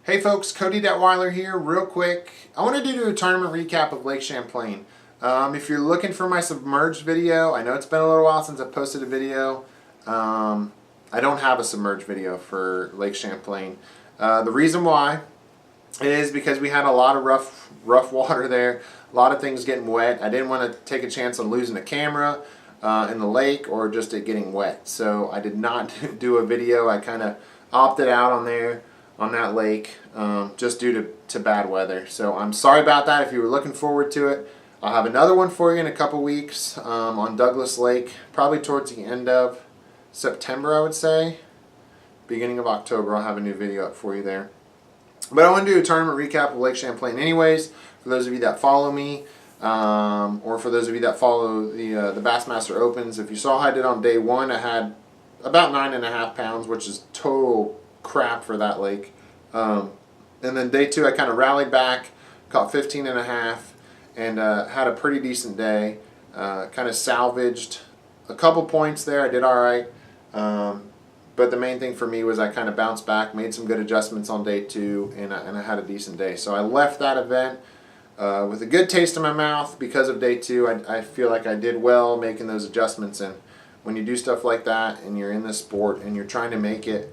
Hey folks, Cody Detweiler here. Real quick, I wanted to do a tournament recap of Lake Champlain. If you're looking for my submerged video, I know it's been a little while since I posted a video. I don't have a submerged video for Lake Champlain. The reason why is because we had a lot of rough water there, a lot of things getting wet. I didn't want to take a chance on losing a camera in the lake or just it getting wet. So I did not do a video. I kind of opted out on that lake just due to bad weather. So I'm sorry about that if you were looking forward to it. I'll have another one for you in a couple weeks on Douglas Lake, probably towards the end of September, I would say. Beginning of October, I'll have a new video up for you there. But I want to do a tournament recap of Lake Champlain anyways, for those of you that follow me, or for those of you that follow the Bassmaster Opens. If you saw how I did on day one, I had about 9.5 pounds, which is total crap for that lake. And then day two I kind of rallied back, caught 15.5, and had a pretty decent day. Kind of salvaged a couple points there. I did alright, but the main thing for me was I kind of bounced back, made some good adjustments on day two, and I had a decent day. So I left that event with a good taste in my mouth because of day two. I feel like I did well making those adjustments, and when you do stuff like that and you're in this sport and you're trying to make it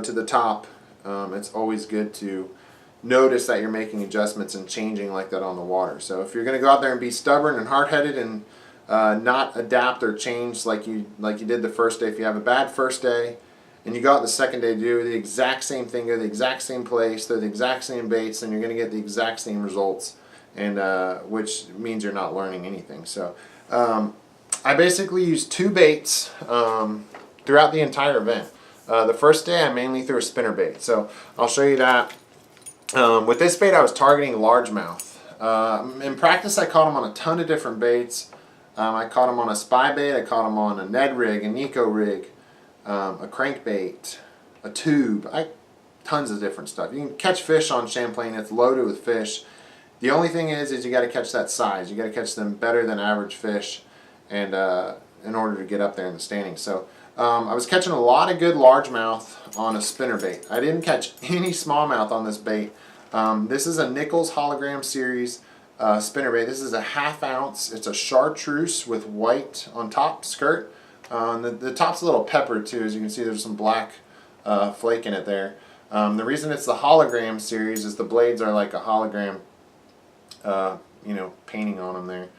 to the top, it's always good to notice that you're making adjustments and changing like that on the water. So if you're going to go out there and be stubborn and hard-headed and not adapt or change like you did the first day, if you have a bad first day and you go out the second day to do the exact same thing, go to the exact same place, throw the exact same baits, then you're going to get the exact same results, and which means you're not learning anything. So I basically used two baits throughout the entire event. The first day I mainly threw a spinnerbait, so I'll show you that. With this bait I was targeting largemouth. In practice I caught them on a ton of different baits. I caught them on a spy bait, I caught them on a Ned rig, a Nico rig, a crankbait, a tube, tons of different stuff. You can catch fish on Champlain, it's loaded with fish. The only thing is you got to catch that size. You got to catch them better than average fish, and in order to get up there in the standings. So I was catching a lot of good largemouth on a spinnerbait. I didn't catch any smallmouth on this bait. This is a Nichols Hologram Series spinnerbait. This is a 1/2 ounce. It's a chartreuse with white on top skirt. The top's a little peppered too. As you can see, there's some black flake in it there. The reason it's the Hologram Series is the blades are like a hologram painting on them there.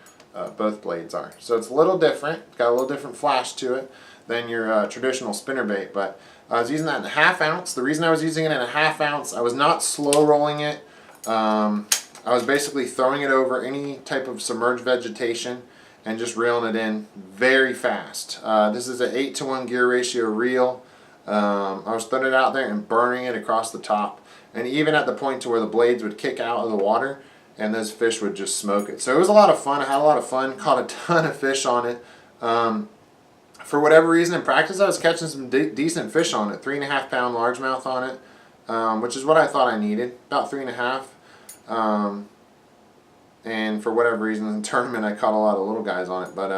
Both blades are. So it's a little different. It's got a little different flash to it than your traditional spinnerbait. But I was using that in a 1/2 ounce. The reason I was using it in a 1/2 ounce, I was not slow rolling it. I was basically throwing it over any type of submerged vegetation and just reeling it in very fast. This is an 8-to-1 gear ratio reel. I was throwing it out there and burning it across the top, and even at the point to where the blades would kick out of the water and those fish would just smoke it. So it was a lot of fun. I had a lot of fun, caught a ton of fish on it. For whatever reason in practice I was catching some decent fish on it, 3.5 pound largemouth on it, which is what I thought I needed, about 3.5. And for whatever reason in the tournament I caught a lot of little guys on it, but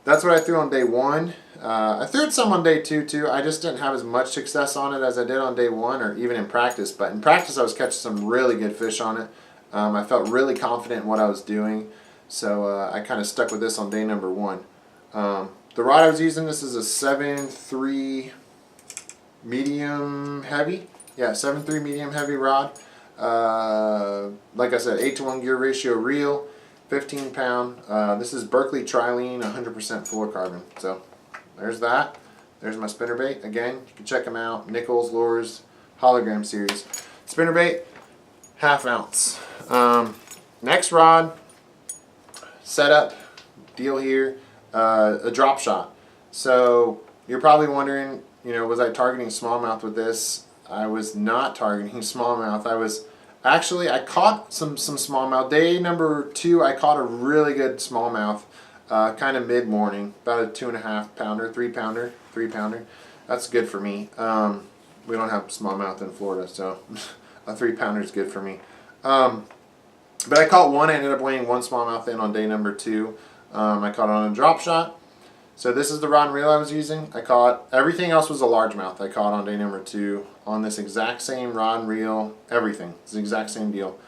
that's what I threw on day one. I threw it some on day two too. I just didn't have as much success on it as I did on day one or even in practice, but in practice I was catching some really good fish on it. I felt really confident in what I was doing, so I kind of stuck with this on day number one. The rod I was using, this is a 7.3 medium heavy. Yeah, 7.3 medium heavy rod. Like I said, 8-to-1 gear ratio reel, 15 pound. This is Berkeley Trilene, 100% fluorocarbon. So there's that. There's my spinnerbait. Again, you can check them out. Nichols Lures Hologram Series. Spinnerbait, 1/2 ounce. Next rod, setup, deal here. A drop shot. So you're probably wondering, was I targeting smallmouth with this? I was not targeting smallmouth. I caught some smallmouth. Day number two I caught a really good smallmouth, kind of mid-morning, about a 2.5 pounder, 3 pounder. That's good for me. We don't have smallmouth in Florida, so a 3 pounder is good for me. But I caught one. I ended up weighing one smallmouth in on day number two. I caught it on a drop shot. So this is the rod and reel I was using. I caught, everything else was a largemouth I caught on day number two. on this exact same rod and reel, everything. It's the exact same deal.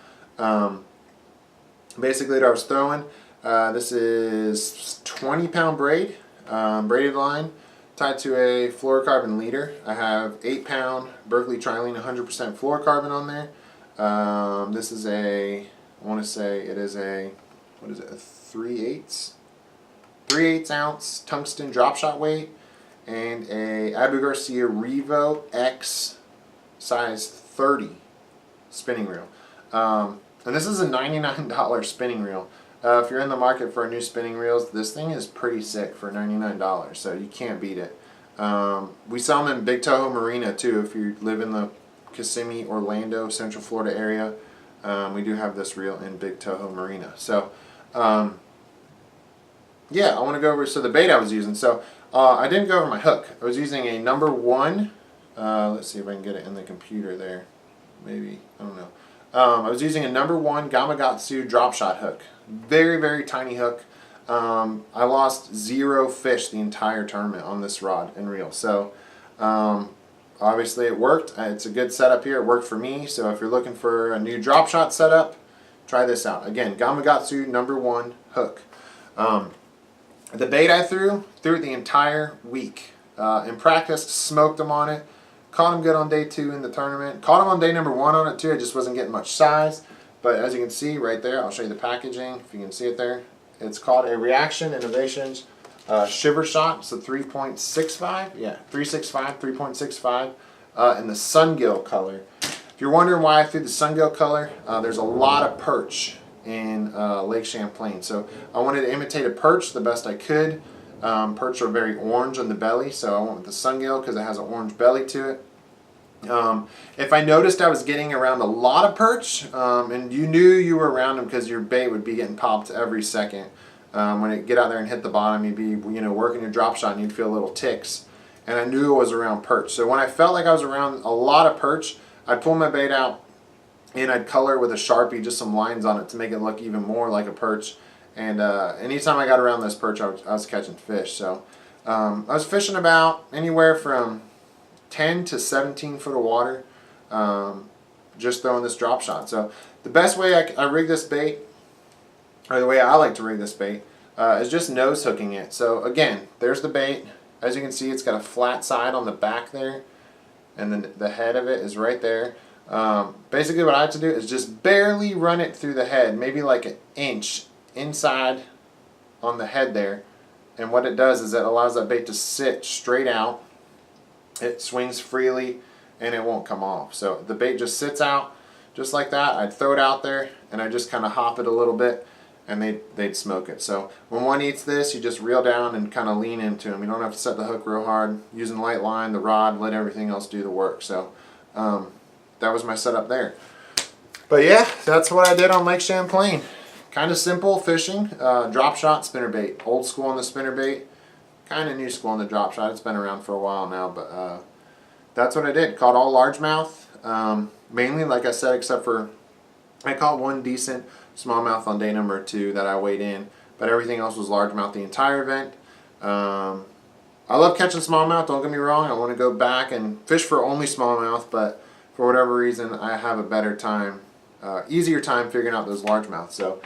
Basically what I was throwing, this is 20-pound braid, braided line, tied to a fluorocarbon leader. I have 8-pound Berkeley Trilene 100% fluorocarbon on there. This is a, I want to say it is a, what is it, a 3/8 ounce tungsten drop shot weight, and a Abu Garcia Revo X size 30 spinning reel. And this is a $99 spinning reel. If you're in the market for new spinning reels, this thing is pretty sick for $99, so you can't beat it. We sell them in Big Toho Marina too. If you live in the Kissimmee, Orlando, Central Florida area, we do have this reel in Big Toho Marina. So yeah, I want to go over the bait I was using. So I didn't go over my hook. I was using a number 1. Let's see if I can get it in the computer there. Maybe, I don't know. I was using a number 1 Gamakatsu drop shot hook. Very, very tiny hook. I lost 0 fish the entire tournament on this rod and reel. So obviously it worked. It's a good setup here. It worked for me. So if you're looking for a new drop shot setup, try this out. Again, Gamakatsu number 1 hook. The bait I threw it the entire week. In practice, smoked them on it. Caught him good on day 2 in the tournament. Caught him on day number 1 on it too. I just wasn't getting much size. But as you can see right there, I'll show you the packaging if you can see it there. It's called a Reaction Innovations Shiver Shot. It's a 3.65. Yeah, 3.65. In the Sungill color. If you're wondering why I threw the Sungill color, there's a lot of perch in Lake Champlain. So I wanted to imitate a perch the best I could. Perch are very orange on the belly, so I went with the Sungill because it has an orange belly to it. If I noticed I was getting around a lot of perch, and you knew you were around them because your bait would be getting popped every second. When it get out there and hit the bottom, you'd be working your drop shot and you'd feel little ticks. And I knew it was around perch. So when I felt like I was around a lot of perch, I'd pull my bait out and I'd color with a Sharpie just some lines on it to make it look even more like a perch. And anytime I got around this perch, I was catching fish. So I was fishing about anywhere from 10 to 17 foot of water, just throwing this drop shot. So the best way I rig this bait, or the way I like to rig this bait, is just nose hooking it. So again, there's the bait. As you can see, it's got a flat side on the back there, and then the head of it is right there. Basically what I have to do is just barely run it through the head, maybe like an inch inside on the head there. And what it does is it allows that bait to sit straight out. It swings freely and it won't come off. So the bait just sits out just like that. I'd throw it out there and I just kind of hop it a little bit and they'd smoke it. So when one eats this, you just reel down and kind of lean into them. You don't have to set the hook real hard. Using light line, the rod, let everything else do the work. So that was my setup there. But yeah, that's what I did on Lake Champlain. Kind of simple fishing, drop shot spinnerbait. Old school on the spinnerbait, kind of new school on the drop shot. It's been around for a while now, but that's what I did. Caught all largemouth, mainly like I said, except for I caught one decent smallmouth on day number 2 that I weighed in, but everything else was largemouth the entire event. I love catching smallmouth, don't get me wrong. I want to go back and fish for only smallmouth, but for whatever reason I have a better time, easier time figuring out those largemouth. So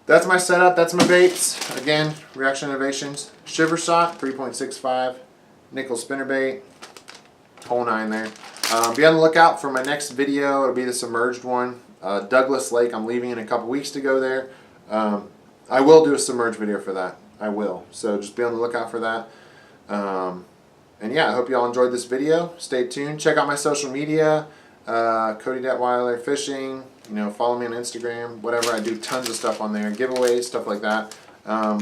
that's my setup, that's my baits. Again, Reaction Innovations Shiver Shot 3.65 nickel spinnerbait, whole 9 there. Be on the lookout for my next video. It'll be the submerged one. Douglas Lake, I'm leaving in a couple weeks to go there. I will do a submerged video for that. I will. So just be on the lookout for that. And yeah, I hope you all enjoyed this video. Stay tuned. Check out my social media. Cody Detweiler Fishing. You know, follow me on Instagram. Whatever. I do tons of stuff on there. Giveaways, stuff like that.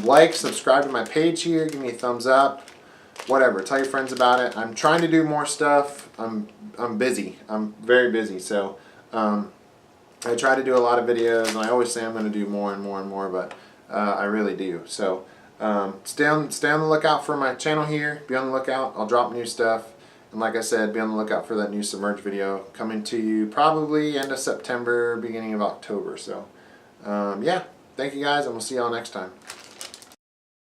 Like, subscribe to my page here. Give me a thumbs up. Whatever. Tell your friends about it. I'm trying to do more stuff. I'm busy. I'm very busy. So I try to do a lot of videos, and I always say I'm going to do more and more and more, but I really do. So stay on the lookout for my channel here. Be on the lookout. I'll drop new stuff. And like I said, be on the lookout for that new submerged video coming to you probably end of September, beginning of October. So yeah, thank you guys, and we'll see y'all next time.